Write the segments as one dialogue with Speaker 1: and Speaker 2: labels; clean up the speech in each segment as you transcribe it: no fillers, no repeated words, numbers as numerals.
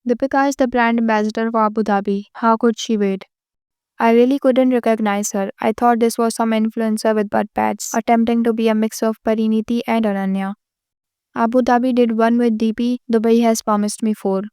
Speaker 1: Deepika is the brand ambassador for Abu Dhabi. How could she wait? I really couldn't recognize her. I thought this was some influencer with butt pads, attempting to be a mix of Pariniti and Ananya. Abu Dhabi did one with DP, Dubai has promised me 4.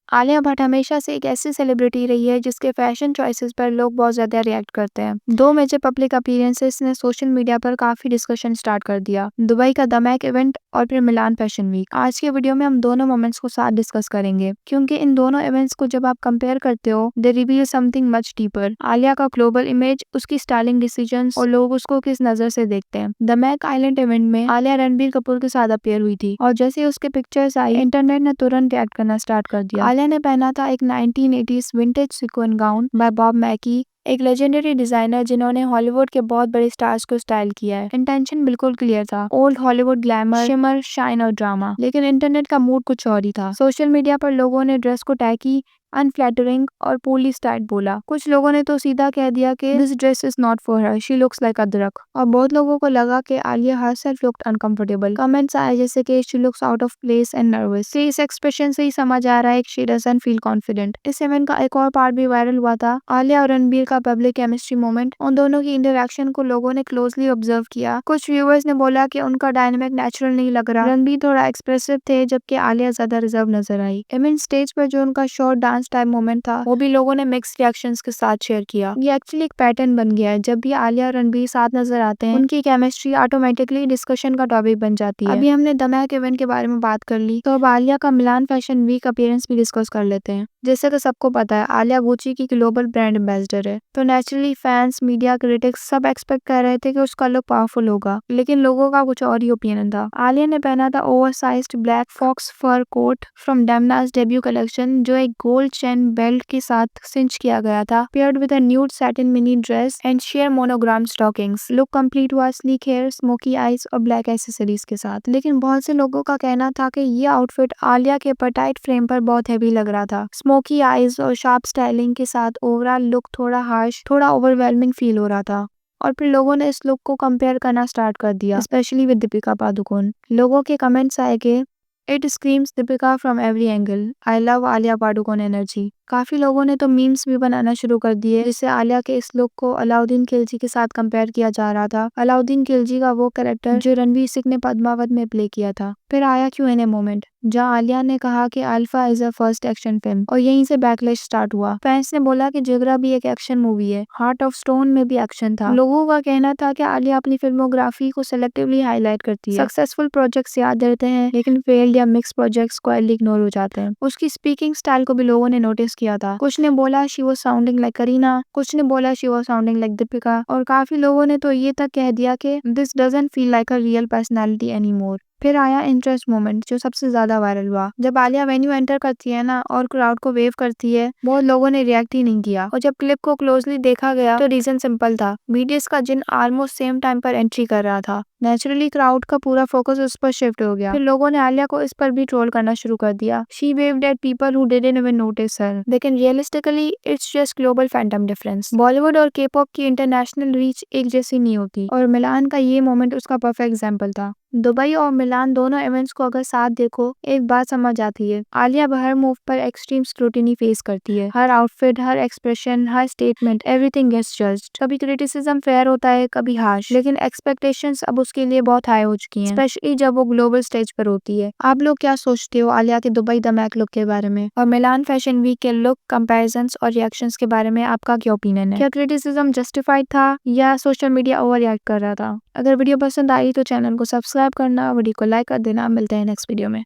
Speaker 1: Alia Bhatt हमेशा से एक ऐसी celebrity रही है जिसके fashion choices पर लोग बहुत ज़्यादा रिएक्ट करते हैं। 2 मेजर पब्लिक अपीयरेंसेस ने सोशल मीडिया पर काफ़ी डिस्कशन स्टार्ट कर दिया, दुबई का दमैक इवेंट और फिर मिलान फैशन वीक। आज के वीडियो में हम दोनों मोमेंट्स को साथ डिस्कस करेंगे क्योंकि इन दोनों इवेंट्स को जब आप कंपेयर करते हो they reveal something much deeper. Alia का ग्लोबल इमेज, उसकी स्टाइलिंग डिसीजंस और लोग उसको किस नज़र से देखते हैं। दमैक आइलैंड इवेंट में आलिया रणबीर कपूर के साथ अपीयर हुई थी और जैसे ही उसके पिक्चर्स आई इंटरनेट ने तुरंत रिएक्ट करना स्टार्ट कर दिया। आलिया ने पहना था एक 1980s vintage sequence gown bye Bob मैकी, एक लेजेंडरी डिजाइनर जिन्होंने हॉलीवुड के बहुत बड़े स्टार्स को स्टाइल किया है। इंटेंशन बिल्कुल क्लियर था, old Hollywood glamour, shimmer, shine और ड्रामा। लेकिन इंटरनेट का मूड कुछ और ही था। सोशल मीडिया पर लोगों ने ड्रेस को टैकी, अनफ्लैटरिंग और पोली स्टाइल बोला। कुछ लोगों ने तो सीधा कह दिया कि this dress is not for her, she looks like अदरक। और बहुत लोगों को लगा कि Alia herself looked uncomfortable. Comments आए जैसे कि she looks out of place and nervous. इस एक्सप्रेशन से ही समझ आ रहा है कि शी डजंट फील कॉन्फिडेंट। इस इवेंट का एक और पार्ट भी वायरल हुआ था, आलिया और रणबीर का पब्लिक केमिस्ट्री मोमेंट। उन दोनों की इंटरेक्शन को लोगों ने क्लोजली ऑब्जर्व किया। कुछ व्यूअर्स ने बोला कि उनका डायनामिक नेचुरल नहीं लग रहा। रणबीर थोड़ा एक्सप्रेसिव थे जबकि आलिया ज्यादा रिजर्व नजर आई। इवेंट स्टेज पर जो उनका शॉर्ट डांस टाइप मोमेंट था वो भी लोगों ने मिक्स्ड रिएक्शंस के साथ शेयर किया। ये एक्चुअली एक पैटर्न बन गया है, जब भी आलिया और रणबीर साथ नजर आते हैं उनकी केमिस्ट्री ऑटोमेटिकली डिस्कशन का टॉपिक बन जाती है। अभी हमने दमैक इवेंट के बारे में बात कर ली तो अब आलिया का मिलान फैशन वीक अपीयरेंस भी डिस्कस कर लेते हैं। जैसे कि सबको पता है आलिया गुची की ग्लोबल ब्रांड एम्बेसडर है, तो नेचुरली फैंस, मीडिया, क्रिटिक्स सब एक्सपेक्ट कर रहे थे कि उसका लुक पावरफुल होगा, लेकिन लोगों का कुछ और ही ओपिनियन था। आलिया ने पहना था oversized black faux fur coat from Demna's debut collection, जो एक गोल्ड चेन बेल्ट के साथ सिंच किया गया था, paired with a nude satin mini dress and share monogram stockings. Look complete हुआ स्लीक हेयर, स्मोकी आईज और ब्लैक एक्सेसरीज के साथ। लेकिन बहुत से लोगों का कहना था कि ये आउटफिट आलिया के पटाइट फ्रेम पर बहुत हैवी लग रहा था। स्मोकी आईज और शार्प स्टाइलिंग के साथ ओवरऑल लुक थोड़ा हार्श, थोड़ा ओवरवेलमिंग फील हो रहा था। और फिर लोगों ने इस लुक को कंपेयर करना स्टार्ट कर दिया, स्पेशली विद दीपिका पादुकोण। लोगों के कमेंट्स आए कि it screams Deepika from every angle, I love Alia Padukone energy. काफी लोगों ने तो मीम्स भी बनाना शुरू कर दिए जिससे आलिया के इस लुक को अलाउद्दीन खिलजी के साथ कंपेयर किया जा रहा था। अलाउद्दीन खिलजी का वो कैरेक्टर जो रणवीर सिंह ने पद्मावत में प्ले किया था। फिर आया Q&A मोमेंट जहां आलिया ने कहा कि alpha is a first action film और यहीं से बैकलैश स्टार्ट हुआ। फैंस ने बोला कि जिगरा भी एक एक्शन मूवी है, हार्ट ऑफ स्टोन में भी एक्शन था। लोगों का कहना था कि आलिया अपनी फिल्मोग्राफी को सेलेक्टिवली हाईलाइट करती है, सक्सेसफुल प्रोजेक्ट्स याद रहते हैं लेकिन फेल्ड या मिक्स प्रोजेक्ट्स क्वाइटली इग्नोर हो जाते हैं। उसकी स्पीकिंग स्टाइल को भी लोगों ने नोटिस किया था। कुछ ने बोला she was sounding like Kareena, कुछ ने बोला she was sounding like Deepika और काफी लोगों ने तो ये तक कह दिया कि this doesn't feel like a real personality anymore. फिर आया इंटरेस्ट मोमेंट जो सबसे ज्यादा वायरल हुआ। जब आलिया वेन्यू एंटर करती है ना और क्राउड को वेव करती है, बहुत लोगों ने रिएक्ट ही नहीं किया। और जब क्लिप को क्लोजली देखा गया तो रीजन सिंपल था, बीटीएस का जिन ऑलमोस्ट सेम टाइम पर एंट्री कर रहा था। नेचुरली क्राउड का पूरा फोकस उस पर शिफ्ट हो गया। फिर लोगों ने आलिया को इस पर भी ट्रोल करना शुरू कर दिया, she waved at people who didn't even notice her. लेकिन realistically it's just global fandom difference. Bollywood और के-पॉप की इंटरनेशनल रीच एक जैसी नहीं होती और मिलान का ये मोमेंट उसका परफेक्ट एग्जाम्पल था। दुबई और मिलान दोनों इवेंट्स को अगर साथ देखो एक बात समझ आती है, आलिया हर मूव पर एक्सट्रीम स्क्रूटिनी फेस करती है। हर आउटफिट, हर एक्सप्रेशन, हर स्टेटमेंट, एवरीथिंग गेट्स जज्ड। कभी क्रिटिसिज्म फेयर होता है, कभी हार्श, लेकिन एक्सपेक्टेशंस अब उसके लिए बहुत हाई हो चुकी हैं, स्पेशली जब वो ग्लोबल स्टेज पर होती है। आप लोग क्या सोचते हो आलिया के दुबई दमैक लुक के बारे में, और मिलान फैशन वीक के लुक, कंपैरिजंस और रिएक्शंस के बारे में आपका क्या ओपिनियन है? क्या क्रिटिसिज्म जस्टिफाइड था या सोशल मीडिया ओवर रिएक्ट कर रहा था? अगर वीडियो पसंद आई तो चैनल को सब्सक्राइब करना, वीडियो को लाइक कर देना। मिलते हैं नेक्स्ट वीडियो में।